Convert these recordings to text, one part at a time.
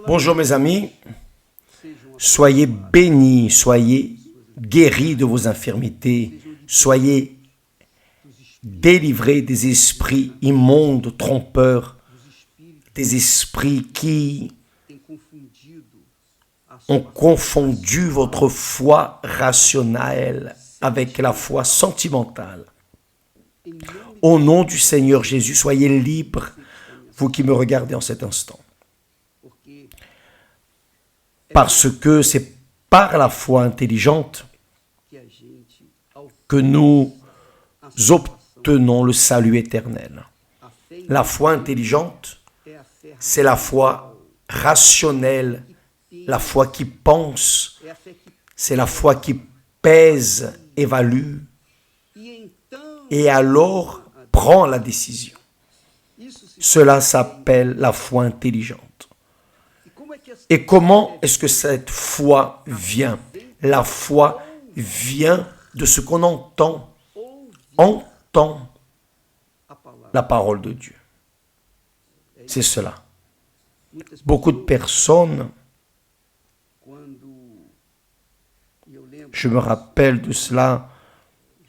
Bonjour mes amis, soyez bénis, soyez guéris de vos infirmités, soyez délivrés des esprits immondes, trompeurs, des esprits qui ont confondu votre foi rationnelle avec la foi sentimentale. Au nom du Seigneur Jésus, soyez libres, vous qui me regardez en cet instant. Parce que c'est par la foi intelligente que nous obtenons le salut éternel. La foi intelligente, c'est la foi rationnelle, la foi qui pense, c'est la foi qui pèse, évalue, et alors prend la décision. Cela s'appelle la foi intelligente. Et comment est-ce que cette foi vient? La foi vient de ce qu'on entend la parole de Dieu. C'est cela. Beaucoup de personnes, je me rappelle de cela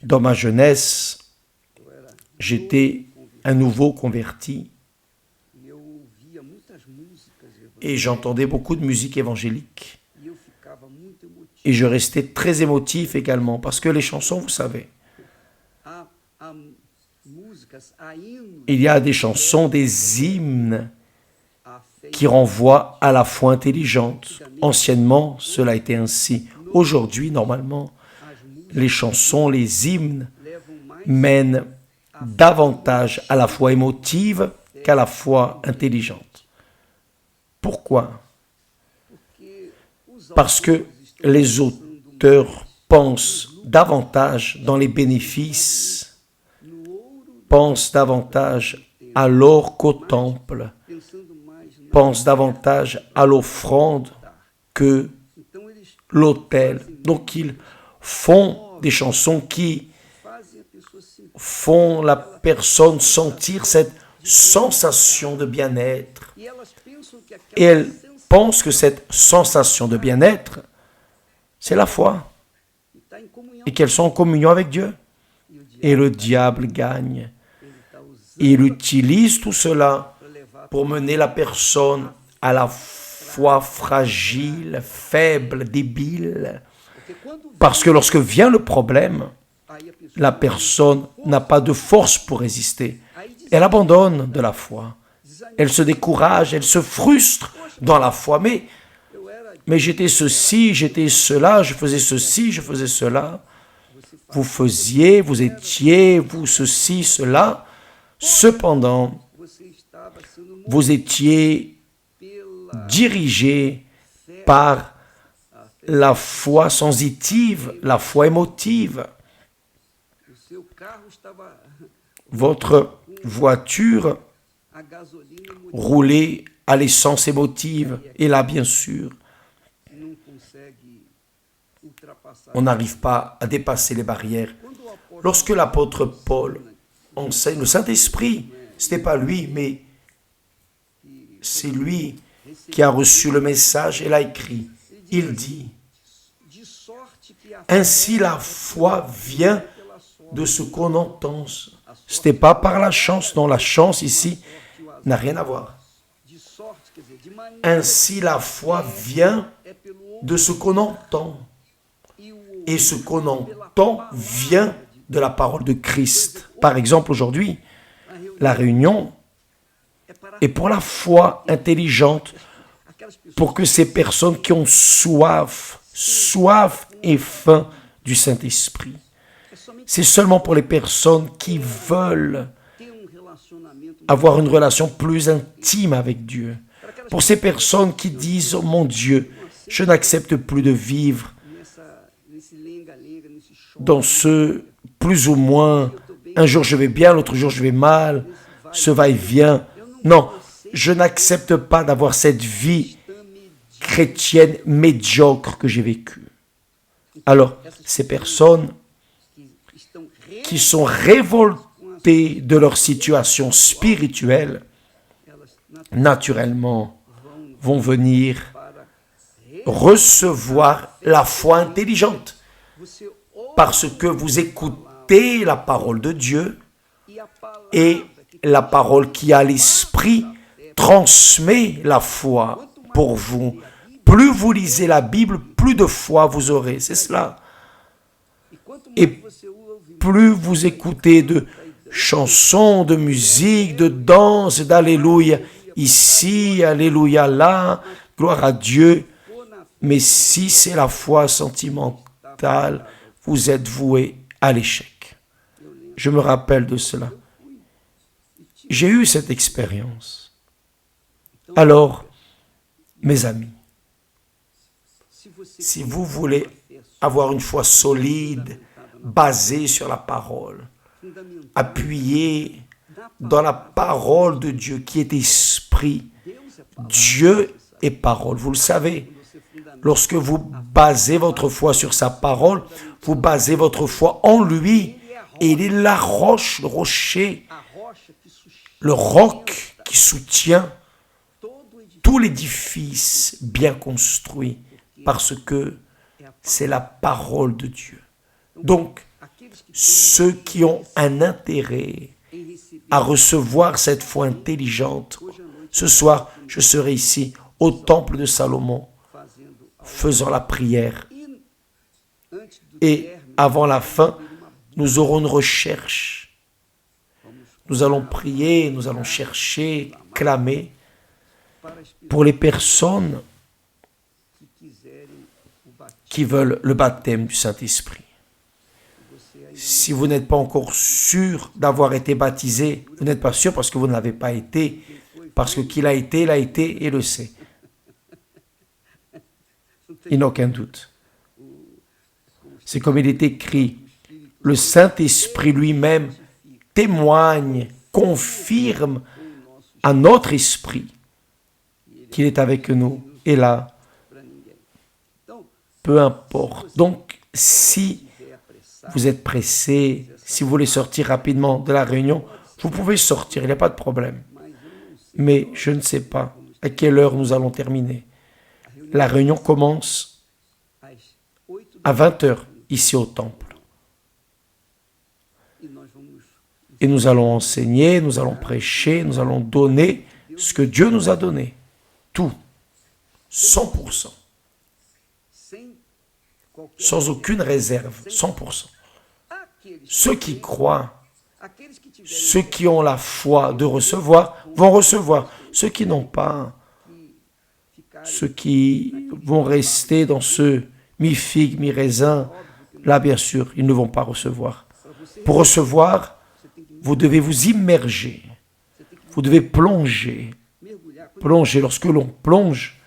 dans ma jeunesse, j'étais un nouveau converti et j'entendais beaucoup de musique évangélique. Et je restais très émotif également, parce que les chansons, vous savez, il y a des chansons, des hymnes qui renvoient à la foi intelligente. Anciennement, cela était ainsi. Aujourd'hui, normalement, les chansons, les hymnes mènent davantage à la foi émotive qu'à la foi intelligente. Pourquoi? Parce que les auteurs pensent davantage dans les bénéfices, pensent davantage à l'or qu'au temple, pensent davantage à l'offrande que l'autel. Donc ils font des chansons qui font la personne sentir cette sensation de bien-être. Et elle pense que cette sensation de bien-être, c'est la foi. Et qu'elles sont en communion avec Dieu. Et le diable gagne. Il utilise tout cela pour mener la personne à la foi fragile, faible, débile. Parce que lorsque vient le problème, la personne n'a pas de force pour résister. Elle abandonne de la foi. Elle se décourage, elle se frustre dans la foi. Mais j'étais ceci, j'étais cela, je faisais ceci, je faisais cela. Vous faisiez, vous étiez, vous ceci, cela. Cependant, vous étiez dirigé par la foi sensitive, la foi émotive. Votre voiture roulait à l'essence émotive. Et là, bien sûr, on n'arrive pas à dépasser les barrières. Lorsque l'apôtre Paul enseigne le Saint-Esprit, ce n'est pas lui, mais c'est lui qui a reçu le message et l'a écrit. Il dit, ainsi la foi vient de ce qu'on entend. Ce n'est pas par la chance, non, la chance ici n'a rien à voir. Ainsi la foi vient de ce qu'on entend. Et ce qu'on entend vient de la parole de Christ. Par exemple, aujourd'hui, la réunion est pour la foi intelligente, pour que ces personnes qui ont soif et faim du Saint-Esprit, c'est seulement pour les personnes qui veulent avoir une relation plus intime avec Dieu. Pour ces personnes qui disent, oh mon Dieu, je n'accepte plus de vivre dans ce plus ou moins, un jour je vais bien, l'autre jour je vais mal, ce va-et-vient. Non, je n'accepte pas d'avoir cette vie chrétienne médiocre que j'ai vécue. Alors, ces personnes qui sont révoltées de leur situation spirituelle, naturellement, vont venir recevoir la foi intelligente parce que vous écoutez la parole de Dieu et la parole qui a l'esprit transmet la foi pour vous. Plus vous lisez la Bible, plus de foi vous aurez. C'est cela. Et plus vous écoutez de chansons, de musique, de danse, d'alléluia ici, alléluia là, gloire à Dieu. Mais si c'est la foi sentimentale, vous êtes voué à l'échec. Je me rappelle de cela. J'ai eu cette expérience. Alors, mes amis, si vous voulez avoir une foi solide, basée sur la parole, appuyée dans la parole de Dieu qui est esprit, Dieu est parole. Vous le savez, lorsque vous basez votre foi sur sa parole, vous basez votre foi en lui, et il est la roche, le rocher, le roc qui soutient tout l'édifice bien construit, parce que c'est la parole de Dieu. Donc, ceux qui ont un intérêt à recevoir cette foi intelligente, ce soir, je serai ici au temple de Salomon, faisant la prière. Et avant la fin, nous aurons une recherche. Nous allons prier, nous allons chercher, clamer pour les personnes qui veulent le baptême du Saint-Esprit. Si vous n'êtes pas encore sûr d'avoir été baptisé, vous n'êtes pas sûr parce que vous ne l'avez pas été, parce que qu'il a été et le sait. Il n'y a aucun doute. C'est comme il est écrit, le Saint-Esprit lui-même témoigne, confirme à notre esprit qu'il est avec nous. Et là, peu importe. Donc, si vous êtes pressé, si vous voulez sortir rapidement de la réunion, vous pouvez sortir, il n'y a pas de problème. Mais je ne sais pas à quelle heure nous allons terminer. La réunion commence à 20h ici au temple. Et nous allons enseigner, nous allons prêcher, nous allons donner ce que Dieu nous a donné. Tout. 100%. Sans aucune réserve. 100%. Ceux qui croient, ceux qui ont la foi de recevoir, vont recevoir. Ceux qui n'ont pas, ceux qui vont rester dans ce mi-figue, mi-raisin, là, bien sûr, ils ne vont pas recevoir. Pour recevoir, vous devez vous immerger. Vous devez plonger. Plonger. Lorsque l'on plonge,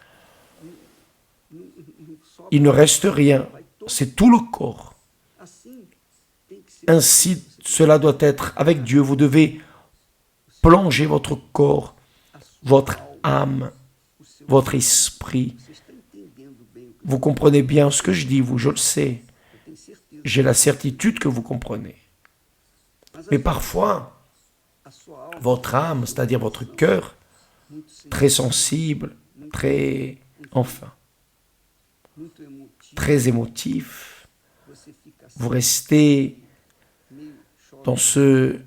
il ne reste rien. C'est tout le corps. Ainsi, cela doit être avec Dieu. Vous devez plonger votre corps, votre âme, votre esprit. Vous comprenez bien ce que je dis, vous, je le sais. J'ai la certitude que vous comprenez. Mais parfois, votre âme, c'est-à-dire votre cœur, très sensible, très émotif, vous restez dans ce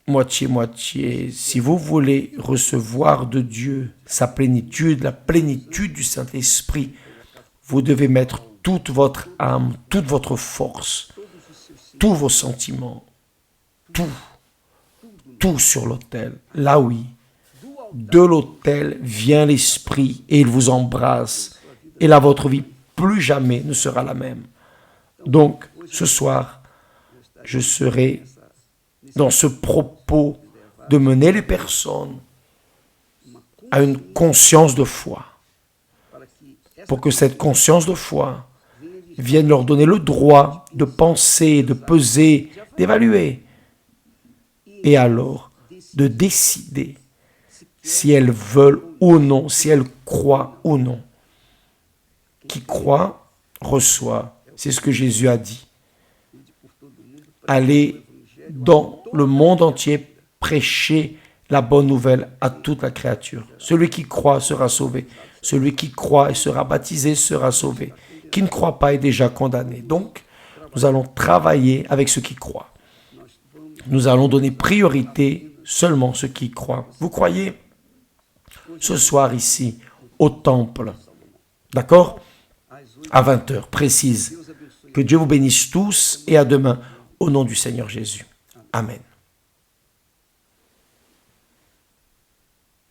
moitié-moitié. Si vous voulez recevoir de Dieu sa plénitude, la plénitude du Saint-Esprit, vous devez mettre toute votre âme, toute votre force, tous vos sentiments, tout sur l'autel. Là oui, de l'autel vient l'Esprit et il vous embrasse. Et là, votre vie plus jamais ne sera la même. Donc, ce soir, je serai dans ce propos de mener les personnes à une conscience de foi. Pour que cette conscience de foi vienne leur donner le droit de penser, de peser, d'évaluer. Et alors, de décider si elles veulent ou non, si elles croient ou non. Qui croit, reçoit. C'est ce que Jésus a dit. Allez dans le monde entier, prêcher la bonne nouvelle à toute la créature. Celui qui croit sera sauvé. Celui qui croit et sera baptisé sera sauvé. Qui ne croit pas est déjà condamné. Donc, nous allons travailler avec ceux qui croient. Nous allons donner priorité seulement à ceux qui croient. Vous croyez ce soir ici, au temple, d'accord? À 20h, précise. Que Dieu vous bénisse tous et à demain, au nom du Seigneur Jésus. Amen.